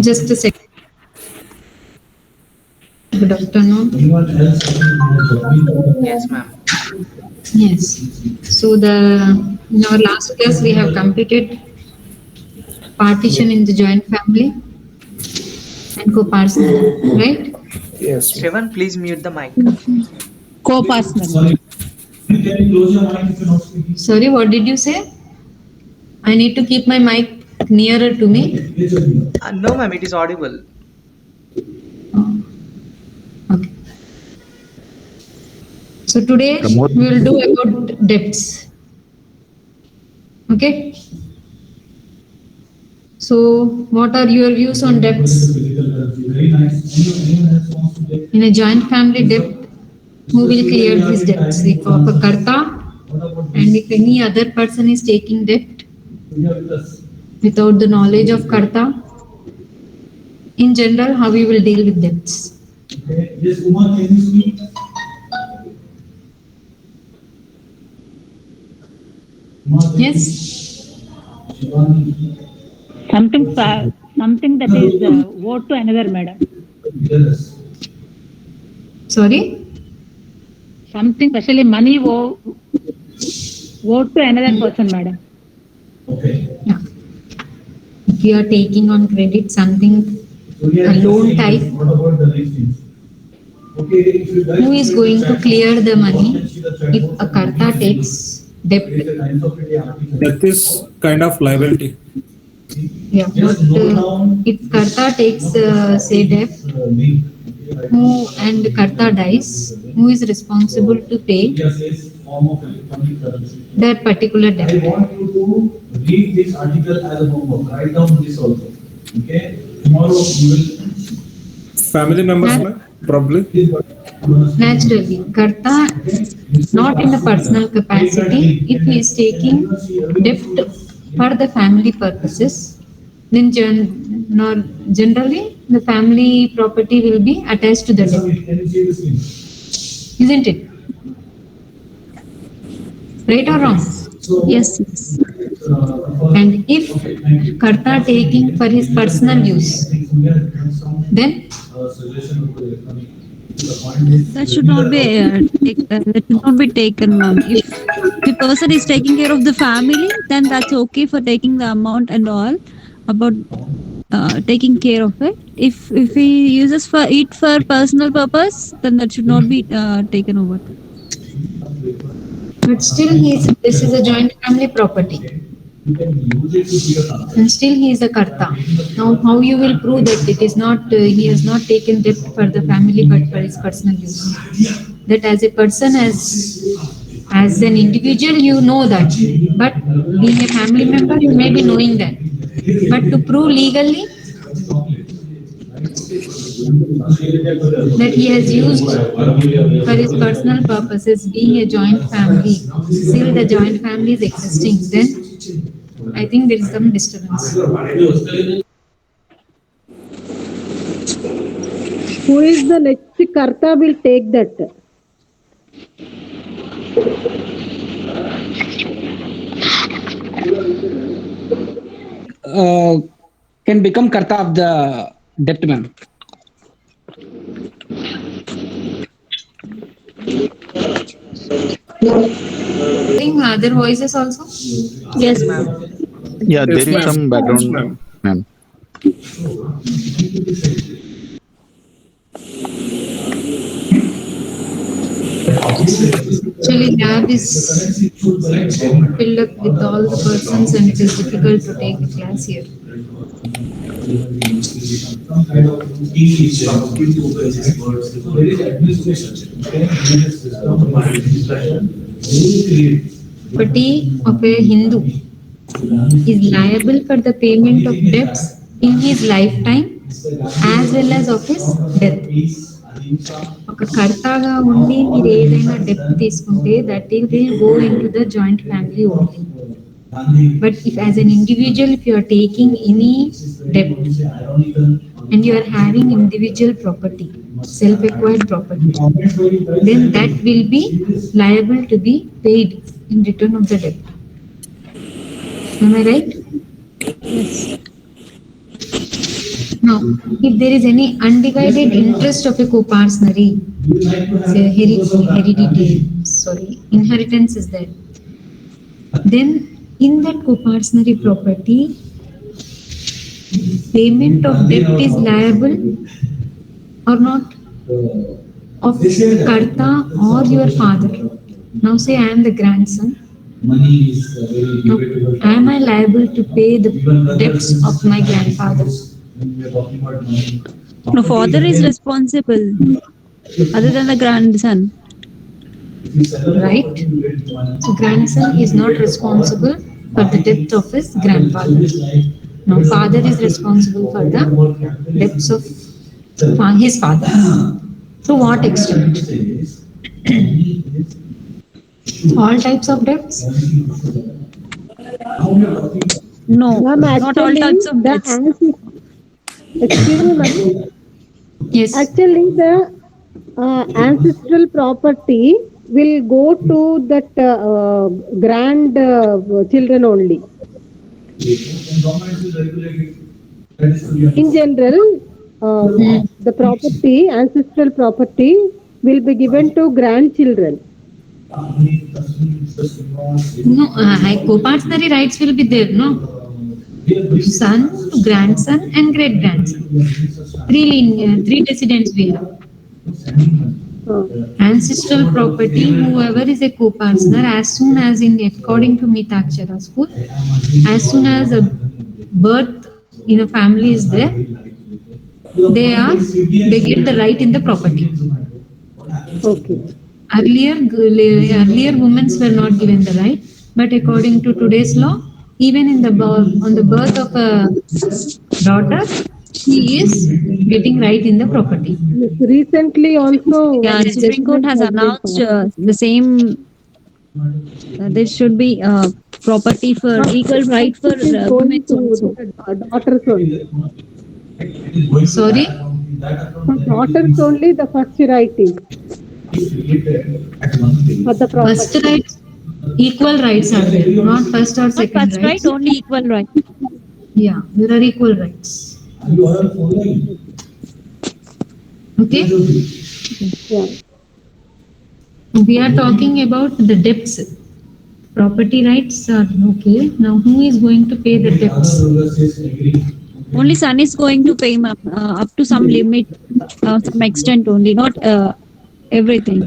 Just a second. Good afternoon. Yes, ma'am. Yes. So in our last class we have completed partition in the joint family and co-partition, right? Yes. Shravan, please mute the mic. Co-personal. Sorry, what did you say? I need to keep my mic nearer to me. No, ma'am, it is audible. Oh, okay. So today we will do about debts. Okay. So what are your views on debts? In a joint family debt, who will clear these debts? If of a karta, and if any other person is taking debt without the knowledge of karta, in general, how we will deal with debts? Yes, Uma, can you speak? Yes. Something that is owed to another, madam. Sorry? Something, especially money owed to another person, madam. Okay. Yeah. If you are taking on credit something, a loan type, What about the next thing? Okay, if you guys who is going to clear the money if a karta takes debt? That is kind of liability. Yeah, but if karta takes say debt, who and karta dies, who is responsible to pay that particular I debt? want you to read this article as a homework. Write down this also. Okay? Tomorrow you will. Family members, ma'am, probably. Naturally, karta, not in a personal capacity, if he is taking debt for the family purposes, then generally the family property will be attached to the debt, Can you see the screen? isn't it? Right or wrong? Yes. And if karta taking for his personal use, then That should not be that should not be taken, ma'am. If the person is taking care of the family, then that's okay for taking the amount and all about taking care of it. If he uses for it for personal purpose, then that should not be taken over. but still this is a joint family property. And still he is a karta. Now, how you will prove that it is not he has not taken debt for the family but for his personal use? That as a person, as an individual, you know that, but being a family member, you may be knowing that. But to prove legally that he has used for his personal purposes, being a joint family, still the joint family is existing, then I think there is some disturbance. Who is the next karta will take that? Can become karta of the debt, ma'am. Hearing other voices also? Yes, ma'am. Yeah, there is ma'am. some Yes, background, ma'am. ma'am. Actually, lab is filled up with all the persons and it is difficult to take the class here. Some kind of English, words. There is administration. Okay? There is system, Property of a Hindu is liable for the payment of debts in his lifetime as well as of his death. ఒక కర్తగా ఉండి మీరు ఏదైనా depth తీసుకుంటే that will go in to the joint family only. But if as an individual, if you are taking any debt and you are having individual property, self-acquired property, then that will be liable to be paid in return of the debt. Am I right? Yes. Now, if there is any undivided interest of a co-partnery, say inheritance is there, then in that co-partnery property, payment of debt is liable or not of the karta or your father. Now say I am the grandson. Money is very Now, debatable. am I liable to pay the debts of my grandfather? When we are talking about money. No, father is responsible other than the grandson. If you sell a Right? property, you get money. So grandson is not responsible for the debt of his grandfather. Now father is responsible for the debts of his father. To what extent? All types of debts? No, Ma'am, not all actually, types of the debts. excuse me, ma'am. Yes. Actually, the ancestral property will go to that grand children only. Government will regulate it. That is to be In general, the property, ancestral property, will be given to grandchildren. No, co-partnery rights will be there, no? Son, grandson, and great grandson. Three descendants we have. Uh, Ancestral property, whoever is a co-partner, as soon as according to Mitakshara school, as soon as a birth in a family is there, they get the right in the property. okay. Earlier women were not given the right, but according to today's law, even in the on the birth of a daughter, she is getting right in the property. Yes, recently also Yeah, one Supreme Court judgment has has been announced passed. the same. There should be property for equal right for It is women going to also. the daughters only. Sorry, For daughters only, the first right is for the first property. rights, equal rights are there, not first or Not second first right, rights. only equal right. Yeah, there are equal rights. Okay, Yeah. we are talking about the debts. Property rights are okay. Now, who is going to pay the debts? Only son is going to pay, ma'am, up to some limit, some extent only, not everything.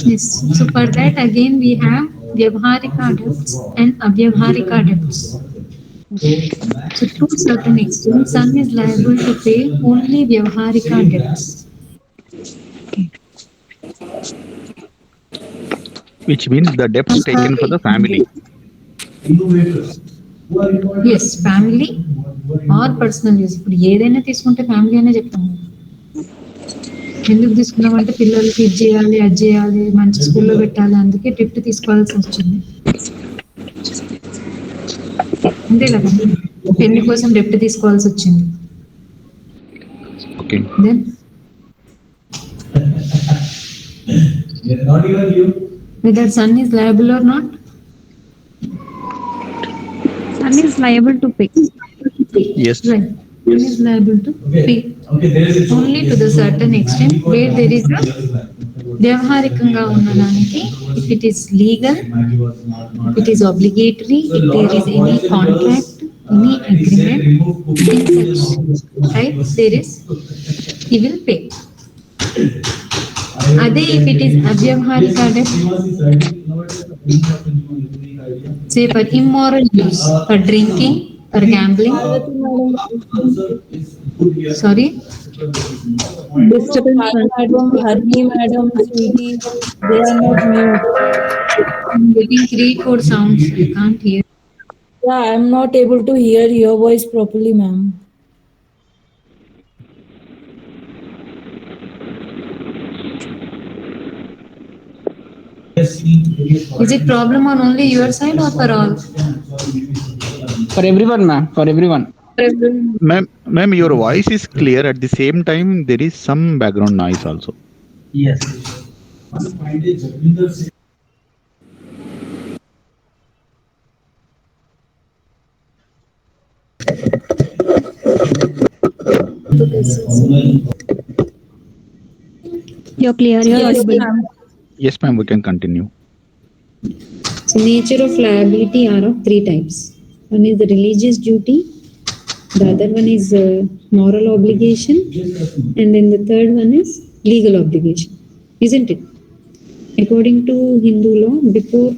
Yes. So for that again we have Vyavharika debts and Avyavharika debts. So to a certain extent, son is liable to pay only Vyavharika debts. which means the debts taken for the family. Yes, family or personal use. ఇప్పుడు ఏదైనా తీసుకుంటే family అనే చెప్తాము. ఎందుకు తీసుకున్నామంటే పిల్లలకి ఇది చేయాలి, అది చేయాలి, మంచి స్కూల్లో పెట్టాలి, అందుకే టిప్ట్ తీసుకోవాల్సి వచ్చింది. అంతే కదా, పెళ్లి కోసం డెప్ట్ తీసుకోవాల్సి వచ్చింది. Okay. Then whether son is liable or not, Son is liable to pay. Yes. right, son is liable to pay only to the certain extent where there is a వ్యవహారికంగా ఉన్నదానికి, if it is legal, if it is obligatory, if there is any contract, any agreement, in such type there is, he will pay. Ade if it is avyavharika debt, say for immoral use, for drinking, for gambling. Sorry, Disturbance. Madam, Hari, madam, sweetie, they are not mute. I'm getting 3-4 sounds. I can't hear. Yeah, I'm not able to hear your voice properly, ma'am. Is it problem on only your side or for all? For everyone, ma'am. For everyone. Ma'am, your voice is clear. At the same time, there is some background noise also. Yes. You're clear. You're Yes, audible. ma'am. Yes, ma'am, we can continue. So nature of liability are of three types. One is the religious duty, the other one is moral obligation, and then the third one is legal obligation, isn't it? According to Hindu law, before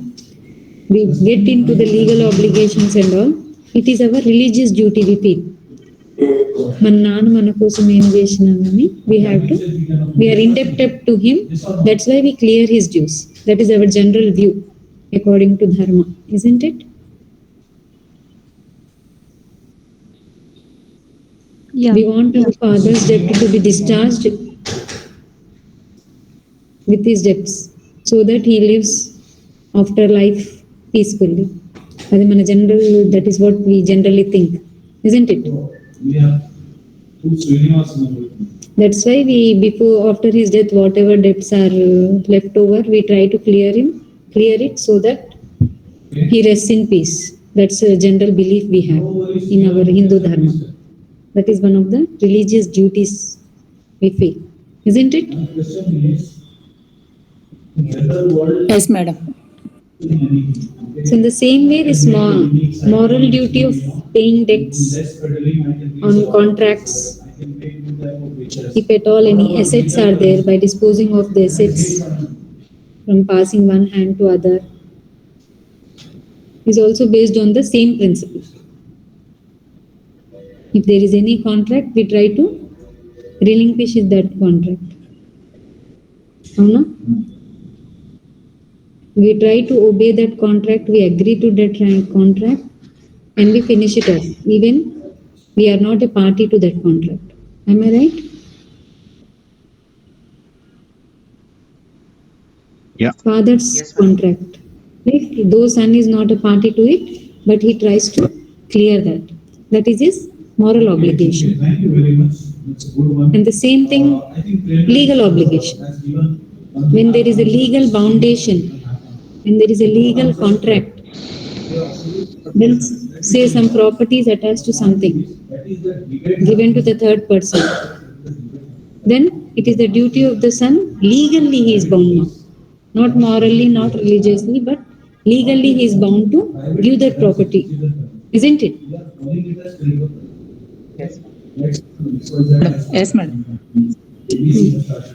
we get into the legal obligations and all, it is our religious duty we feel. మన నాన్న మన కోసం ఏం చేసినా కానీ we are indebted to him. That's why we clear his dues. That is our general view according to dharma, isn't it? Yeah. We want our father's debt to be discharged with his debts so that he lives after life peacefully. అది మన general, that is what we generally think, isn't it? We have two Srinivas. That's why we, before, after his death, whatever debts are left over, we try to clear it so that he rests in peace. That's a general belief we have in our Hindu dharma. That is one of the religious duties we feel, isn't it? Yes, madam. So in the same way, this moral duty of paying debts on contracts, if at all any assets are there, by disposing of the assets from passing one hand to other, is also based on the same principle. If there is any contract, we try to relinquish that contract. Avuna? We try to obey that contract, we agree to that contract, and we finish it off, even we are not a party to that contract. Am I right? Yeah. Father's Yes, ma'am. contract, right? Though son is not a party to it, but he tries to clear that. That is his moral obligation. Thank you very much. It's a good one. And the same thing, I think legal obligation. When there is a legal foundation, when there is a legal contract, then say some property is attached to something given to the third person, then it is the duty of the son. Legally he is bound now, not morally, not religiously, but legally he is bound to give that property, isn't it? Yes. Yes, madam.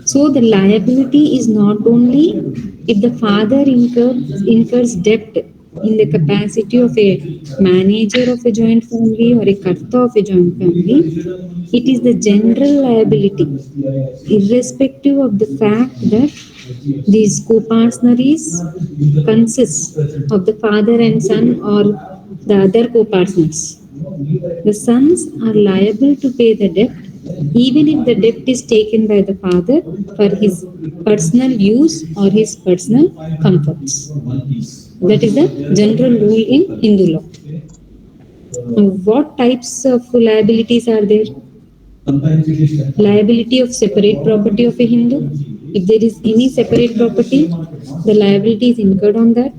So the liability is not only if the father incurs debt in the capacity of a manager of a joint family or a karta of a joint family, it is the general liability, irrespective of the fact that these co-partners consist of the father and son or the other co-partners. The sons are liable to pay the debt even if the debt is taken by the father for his personal use or his personal comforts. That is the general rule in Hindu law. Now, what types of liabilities are there? Liability of separate property of a Hindu. If there is any separate property, the liability is incurred on that.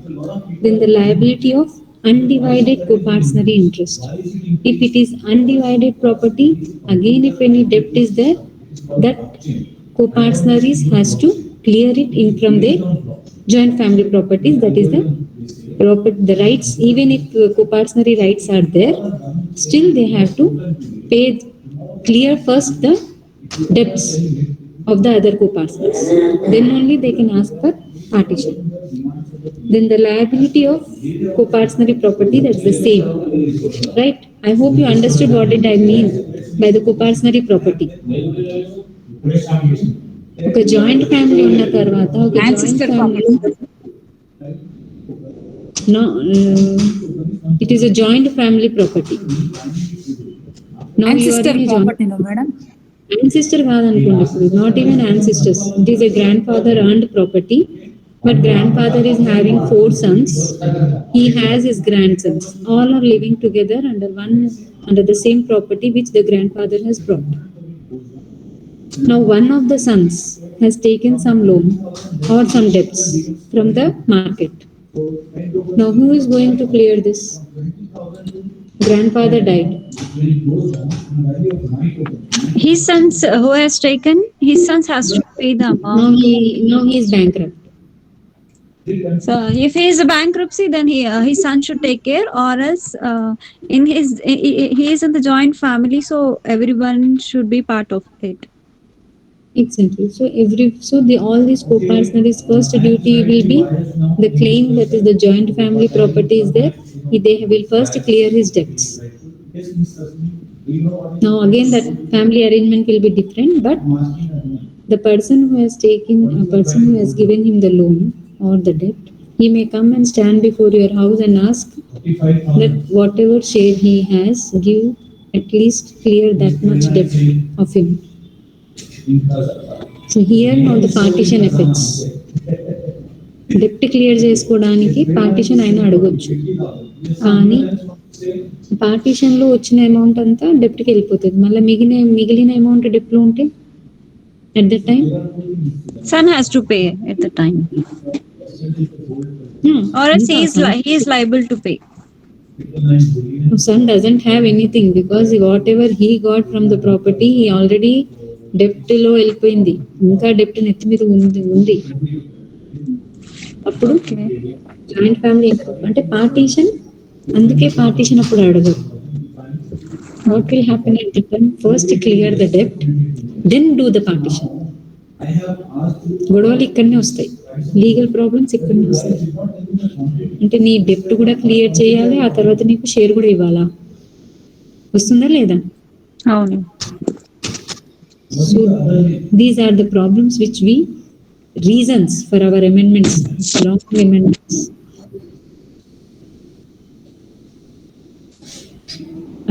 Then the liability of undivided co-partnering interest. If it is undivided property, again if any debt is there, that co-partners has to clear it in from their joint family properties. That is the rights. Even if co-partnering rights are there, still they have to clear first the debts of the other co-partners. Then only they can ask for partition. Then the liability of co-partnering property, that's the same, right? I hope you understood what did I mean by the co-partnering property. ఒక joint family ఉన్న తర్వాత ఒక joint Ancestor family no, it is a joint family property. Now you are Ancestor in a joint property, no, madam. ancestor కాదనుకోండి ఇప్పుడు, not even ancestors. It is a grandfather earned property, but grandfather is having 4 sons. He has his grandsons. All are living together under the same property which the grandfather has brought. Now one of the sons has taken some loan or some debts from the market. Now who is going to clear this? Grandfather died. His sons who has taken, his sons has to pay the amount. Now he is bankrupt. So if he is a bankruptcy, then his son should take care, or else in his he is in the joint family, so everyone should be part of it. Exactly. So the all these co-partners' first duty will be the claim that is the joint family property is there. They will first clear his debts. Now again that family arrangement will be different, but the person who has taken a person who has given him the loan or the debt, he may come and stand before your house and ask that whatever share he has, give at least clear that much debt of him. So here know the partition effects. డెప్ట్ clear చేసుకోవడానికి partition అయినా అడగొచ్చు, కానీ పార్టీషన్లో వచ్చిన amount అంతా డెప్ట్కి వెళ్ళిపోతుంది. మళ్ళీ మిగిలిన అమౌంట్ డెప్ట్లో ఉంటే at that time son has to pay at the time, or else he is liable to pay. Son doesn't have anything because whatever he got from the property he already డెప్ట్ లో వెళ్ళిపోయింది, ఇంకా డెప్ట్ నెత్తి మీద ఉంది. అప్పుడు joint family అంటే partition, అందుకే partition అప్పుడు అడగదు. What will happen at the time, first clear the డెప్ట్, దెన్ డూ ద పార్టీషన్. గొడవలు ఇక్కడనే వస్తాయి, లీగల్ ప్రాబ్లమ్స్ ఇక్కడనే వస్తాయి. అంటే నీ డెప్ట్ కూడా క్లియర్ చేయాలి, ఆ తర్వాత నీకు షేర్ కూడా ఇవ్వాలా, వస్తుందా లేదా? అవును. So these are the problems which we reasons for our amendments, long amendments.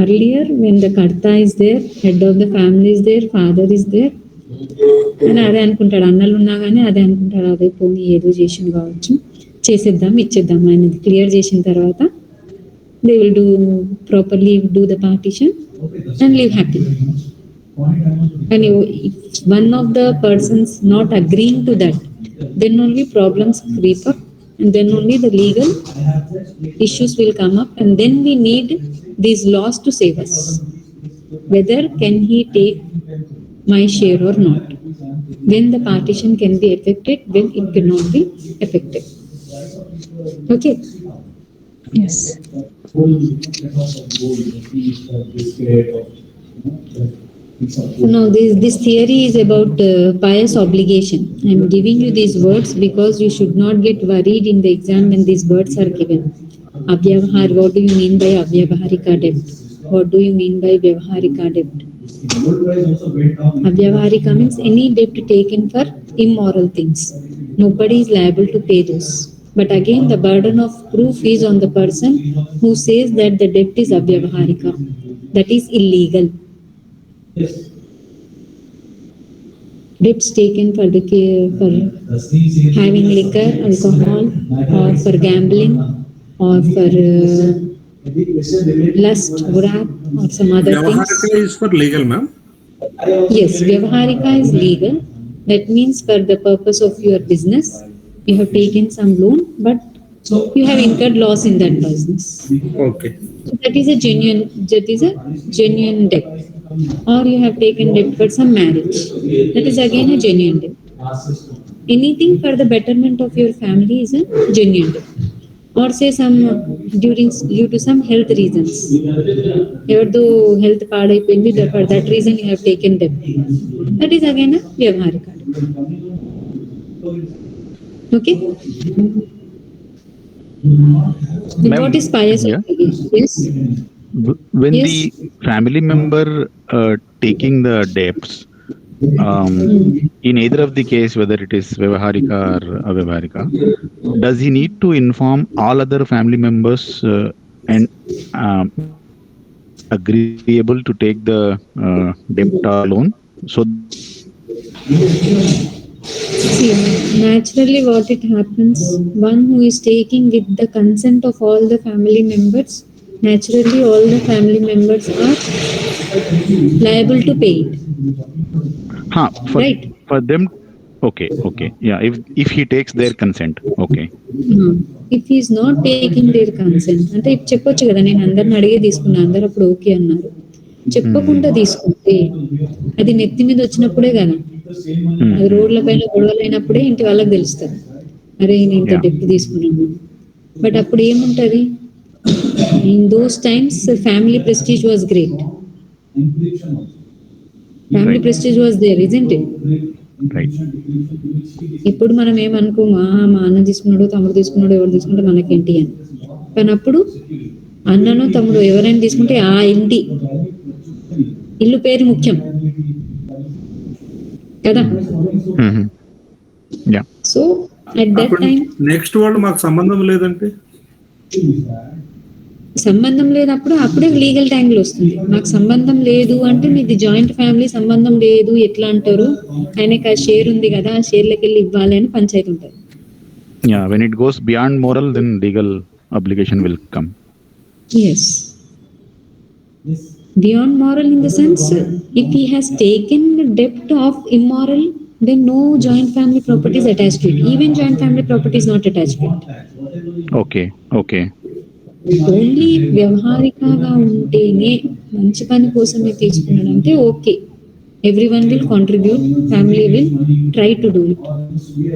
Earlier when the karta is there, head of the family is there, father is there, అని అదే అనుకుంటాడు. అన్నలు ఉన్నా కానీ అదే అనుకుంటాడు, అదే పోనీ ఏదో చేసింది కావచ్చు, చేసేద్దాం ఇచ్చేద్దాం. ఆయన క్లియర్ చేసిన తర్వాత they will do properly, do the partition and live happy. And if one of the persons not agreeing to that, then only problems creep up, and then only the legal issues will come up, and then we need these laws to save us. Whether can he take my share or not? When the partition can be effected, when it cannot be effected. Okay. Yes. Now this theory is about pious obligation. I am giving you these words because you should not get worried in the exam when these words are given. Avyavahar, what do you mean by avyavaharika debt? What do you mean by vyavaharika debt? Avyavaharika means any debt taken for immoral things. Nobody is liable to pay those. But again, the burden of proof is on the person who says that the debt is avyavaharika. That is illegal. Debts taken for having liquor, alcohol, or for gambling, or for lust, wrath, or some other things. Vyavaharika is for legal, ma'am? Yes, Vyavaharika is legal. That means for the purpose of your business, you have taken some loan, but you have incurred loss in that business. Okay. So that is a genuine debt. Or you have taken debt for some marriage. That is again a genuine debt. Anything for the betterment of your family is a genuine debt. Or say due to some health reasons. Evardo health paadaipoyindi, for that reason you have taken debt. That is again a vyavaharika debt. Okay? What is pious obligation? Yes? When Yes. the family member taking the debts, in either of the case, whether it is Vyavaharika or Avyavaharika, does he need to inform all other family members and agreeable to take the debt or loan? So See, naturally what it happens, one who is taking with the consent of all the family members, naturally all the family members are liable to pay it. for Right. for them Okay. Yeah, if he takes their consent. Okay. If is not taking there consent అంటే చెప్పొచ్చు కదా, నేను అందరిని అడిగే తీసుకున్నా, అందరు అప్పుడు okay అన్నారు. చెప్పకుండా తీసుకుంటే అది నెత్తి మీద వచ్చినప్పుడే కదా, అది రోడ్ల పైన గొడవలు అయినప్పుడే ఇంటి వాళ్ళకి తెలుస్తుంది, అరే నేను ఇంత డెప్ట్ తీసుకున్నాను. బట్ అప్పుడు ఏముంటది, in those times family prestige was great, family prestige was there, isn't it? ఇప్పుడు మనం ఏమనుకో, మా అన్న తీసుకున్నాడు, తమ్ముడు తీసుకున్నాడు, ఎవరు తీసుకుంటే మనకేంటి అని. కానీ అప్పుడు అన్నను తమ్ముడు ఎవరైనా తీసుకుంటే ఆ ఇంటి ఇల్లు పేరు ముఖ్యం కదా. So at that time next వాళ్ళు మాకు సంబంధం లేదంటే, సంబంధం లేనప్పుడు అప్పుడే లీగల్ ట్యాంగిల్ వస్తుంది. నాకు సంబంధం లేదు అంటే మీది జాయింట్ ఫ్యామిలీ, సంబంధం లేదు ఎట్లా అంటారు, ఆయనకి ఆ షేర్ ఉంది కదా, ఆ షేర్లకి వెళ్ళి ఇవ్వాలి అని పంచాయతీ ఉంటుంది. Yeah, when it goes beyond moral, then legal obligation will come. Yes. Beyond moral in the sense, if he has taken the debt of immoral, then no joint family property is attached to it. Even joint family property is not attached to it. Okay. Only వ్యవహారికంగా ఉంటేనే, మంచి పని కోసమే తీసుకున్నాడంటే okay, everyone will contribute, family will try to do it.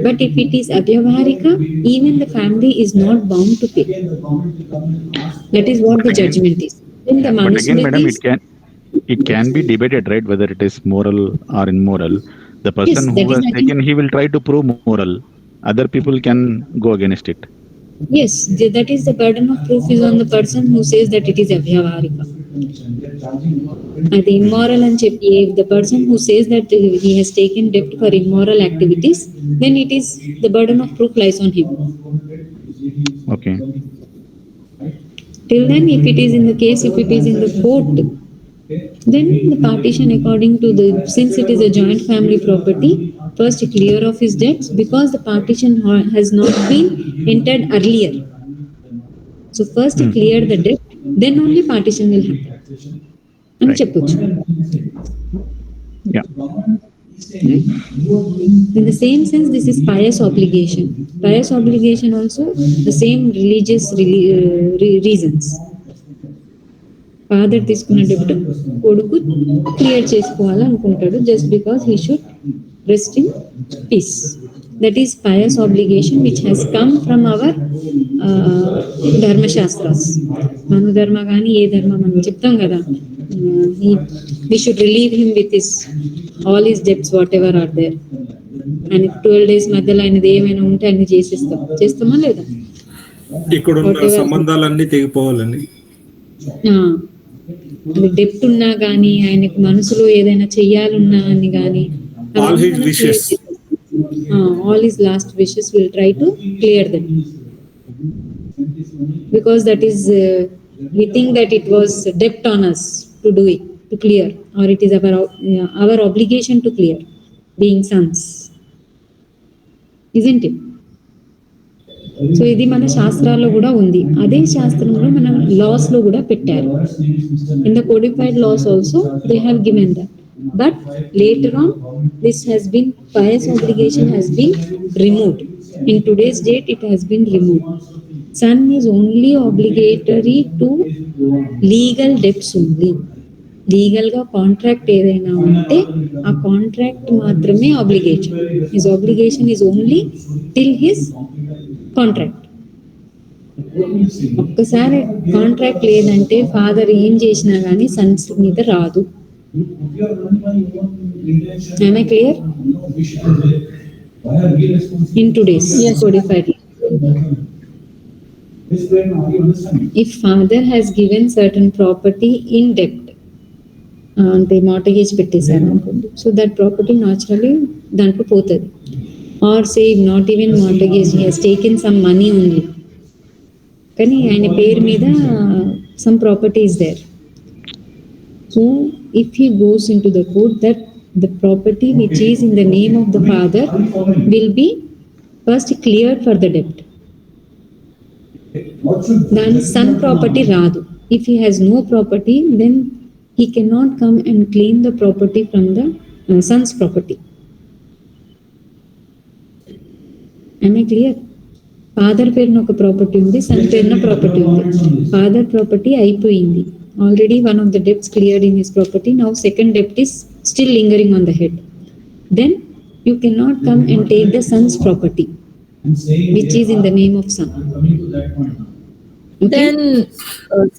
But if it is avyavaharika, even the family is not bound to pay. That is what the judgment is. Then the But again, madam, is, it can be debated, right, whether it is moral or immoral. The person Yes, who that is has nothing. taken, he will try to prove moral. Other people can go against it. yes, that is the burden of proof is on the person who says that it is avyavaharika. అది immoral అని చెప్పి, if the person who says that he has taken debt for immoral activities, then it is the burden of proof lies on him. Okay. Till then, if it is in the case, if it is in the court, then the partition according to the, since it is a joint family property, first clear off his debts, because the partition has not been entered earlier. So first clear the debt, then only partition will happen అని చెప్పొచ్చు. Yeah. In the same sense, this is pious obligation. Pious obligation also the same religious reasons. Father తీసుకున్న డెబ్ట్ కొడుకు clear చేసుకోవాలనుకుంటాడు, just because he should rest in peace. That is pious obligation which has come from our Dharmashastras. Manu dharma కానీ ఏ ధర్మ మనం చెప్తాం కదా, we should relieve him with his all his debts whatever are there. ఆయన 12 days మధ్యలో ఆయనది ఏమైనా ఉంటే అన్ని చేస్తామా లేదా? ఇక్కడ సంబంధాలన్నీ తెగిపోవాలని, డెప్ట్ ఉన్నా కానీ, ఆయనకు మనసులో ఏదైనా చెయ్యాలన్నా అని కానీ, all his wishes, all his last wishes will try to clear them, because that is we think that it was debt on us to do it, to clear, or it is our obligation to clear, being sons, isn't it? So ఇది మన శాస్త్రాల్లో కూడా ఉంది. అదే శాస్త్రంలో మన loss లో కూడా పెట్టారు. In the codified laws also they have given that. But later on this has been, pious obligation has been removed. In today's date it has been removed. Son is only obligatory to legal debts only. Legal గా contract ఏదైనా ఉంటే ఆ contract మాత్రమే obligation. His obligation is only till his contract. ఒక్కసారి contract లేదంటే father ఏం చేసినా కానీ సన్స్ మీద రాదు. Am I clear? In today's codified law, if father has given certain property in debt, అంటే మార్టగేజ్ పెట్టేశారు అనుకోండి, సో దట్ ప్రాపర్టీ న్యాచురలీ దాంట్లో పోతుంది. Or say not even mortgage, he has taken some money only, కానీ ఆయన పేరు మీద some property is there. So if he goes into the court, that the property which is in the name of the father will be first cleared for the debt. Then son property radu. If he has no property, then he cannot come and claim the property from the son's property. Am I clear? Father పేరున ఒక property ఉంది, son పేరున property ఉంది. Father property అయిపోయింది already, one of the debts cleared in his property. Now second డెప్ట్ is still lingering on the head. Then you cannot come and take the son's property which is in the name of son. Okay? Then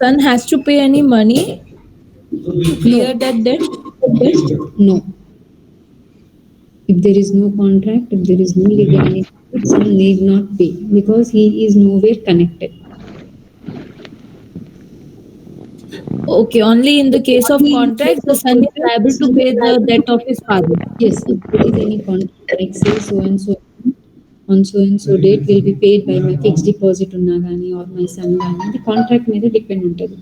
son has to pay any money to clear that debt? No. If there is no contract, if there is no legality, son need not pay because he is nowhere connected. Okay, only in the case of contract, the son is liable to pay the debt of his father. Yes, if there is any contract like say so and so on so and so date will be paid by my fixed deposit unna gaani or my son gaani, the contract మీద depend ఉంటుంది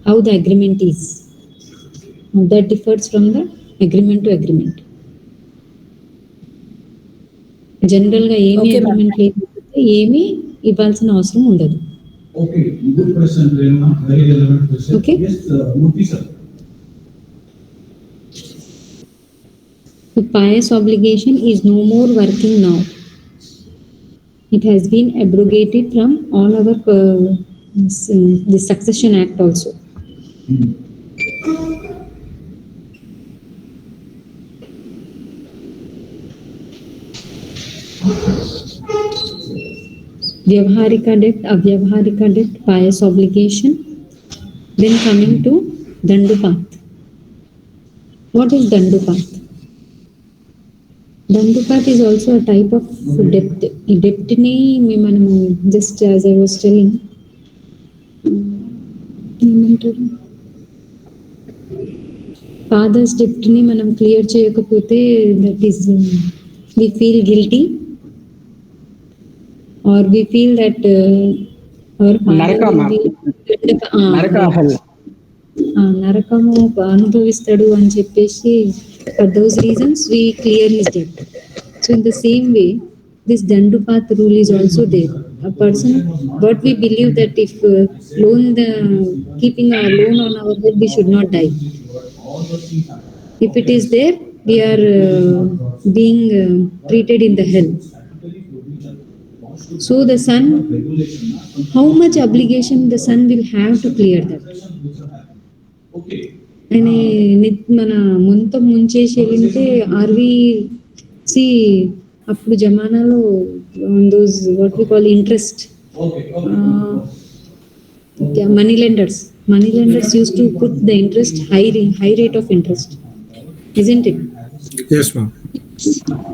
how the agreement is. That differs from the agreement to agreement. జనరల్గా ఏమి Okay, ma'am. Agreement లేకపోతే ఏమి ఇవ్వాల్సిన అవసరం ఉండదు. Okay, good question, Prerna. Very relevant question. Okay. Yes, Murthy sir. The pious obligation is no more working now. It has been abrogated from all our the succession act also. Vyavaharika debt, avyavaharika debt, pious obligation. Then coming to Dandupath. What is Dandupath? Dandupath is also a type of debt. ఈ debt ని మనము just as I was telling, ఏమంటారు, fathers డెప్ట్ ని మనం clear చేయకపోతే that is we feel guilty or we feel that our father Naraka, will ma'am. be నరక hell. నరకము అనుభవిస్తాడు అని చెప్పేసి for those reasons we clear his debt. So in the same way this Dandupath rule is also there. A person, what we believe that if keeping a loan on our head we should not die. If it is there we are being treated in the hell. So the son, how much obligation the son will have to clear that? అని మన మొత్తం ముంచేసి వెళ్ళింటే ఆర్వి సి అప్పుడు జమానాలో those what we call interest money lenders used to put the interest high rate of interest, isn't it? Yes, ma'am.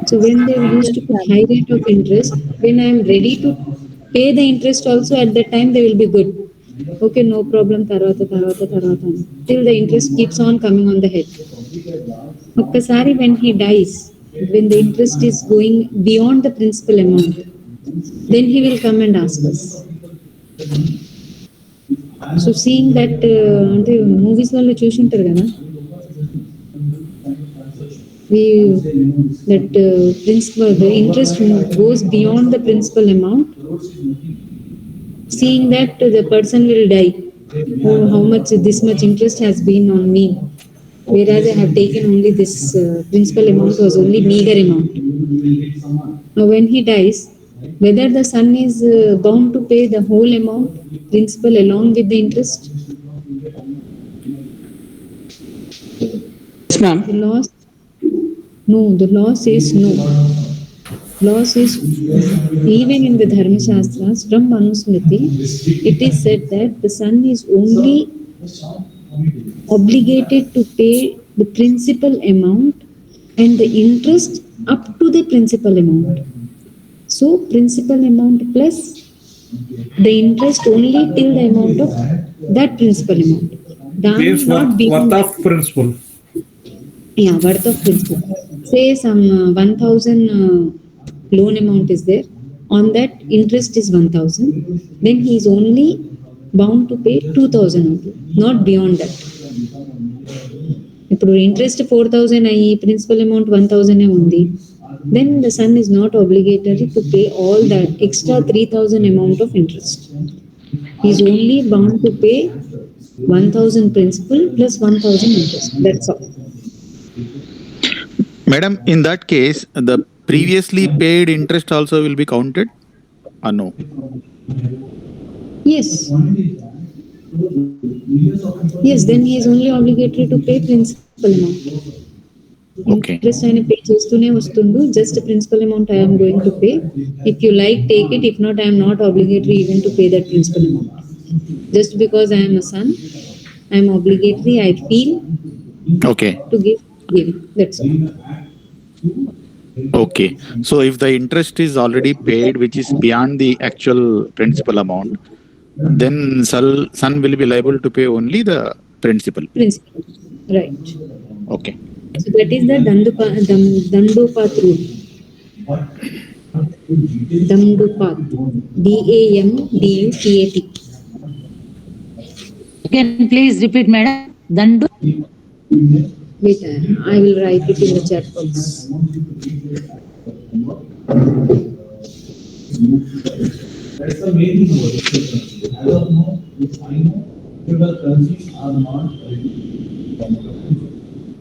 So when they used to put high rate of interest, when I am ready to pay the interest also at that time they will be good. Okay, no problem, tarvata till the interest keeps on coming on the head. Okkasari when he dies, when the interest is going beyond the principal amount, then he will come and ask us. So seeing that అంటే movies లలో చూసి ఉంటారు కదా, that principal, the interest goes beyond the principal amount, seeing that the person will die. Oh, how much this much interest has been on me, whereas I have taken only this principal amount was only meager amount. Now when he dies, whether the son is bound to pay the whole amount, principal along with the interest, Yes, ma'am. the law says no. Law says, even in the Dharma Shastras, from Manusmriti, it is said that the son is only obligated to pay the principal amount and the interest up to the principal amount. So, principal amount plus the interest only till the amount of that principal amount. Means Not worth beyond of principal. yeah, worth of principal. Say some 1,000 loan amount is there. On that interest is 1,000. Then he is only bound to pay 2,000 only, not beyond that. ఇప్పుడు interest 4,000 అయ్యి principal amount 1,000 ఉంది, then the son is not obligatory to pay all that extra 3,000 amount of interest. He is only bound to pay 1,000 principal plus 1,000 interest. That's all. Madam, in that case, the previously paid interest also will be counted? or no? Yes. Yes, then he is only obligatory to pay principal amount. Okay. Interest ఆయన pay చేస్తూనే వస్తుండు, just principal amount I am going to pay. If you like, take it. If not, I am not obligatory even to pay that principal amount. Just because I am a son, I am obligatory, I feel Okay. to give. That's all. Okay. So if the interest is already paid, which is beyond the actual principal amount, then son will be liable to pay only the principal. Principal. Right. Okay. So that is the Dandupat rule. Dandupat. DAMDUPAT. Can please repeat, madam? Dandu. Wait, I will write it in the chat box. That's the main thing about it. As of now, if I know, several currencies are not ready.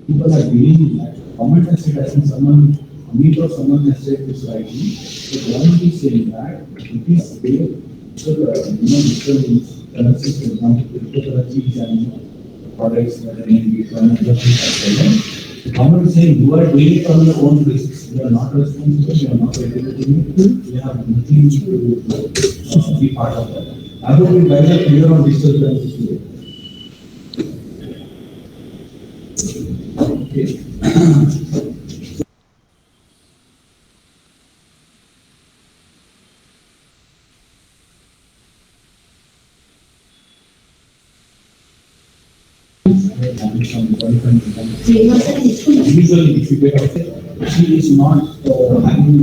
People are dealing in that. Government has said, I think someone, Amit or someone has said this rightly. The government is saying that it is there. So, different currencies, for example, cryptocurrencies and products that are in the government is saying you are doing it on your own basis. You are not responsible, you are not regulating it, you have nothing to be part of that. I hope you guys are clear on digital currencies today. Okay. Usually, if you get she is not having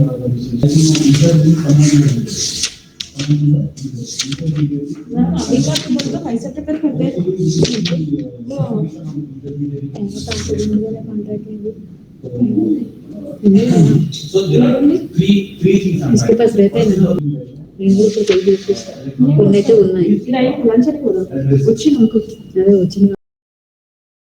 so there are three things. इसके पास रहता है ना, कोई भी उसको కొన్ని అయితే ఉన్నాయి. వచ్చిన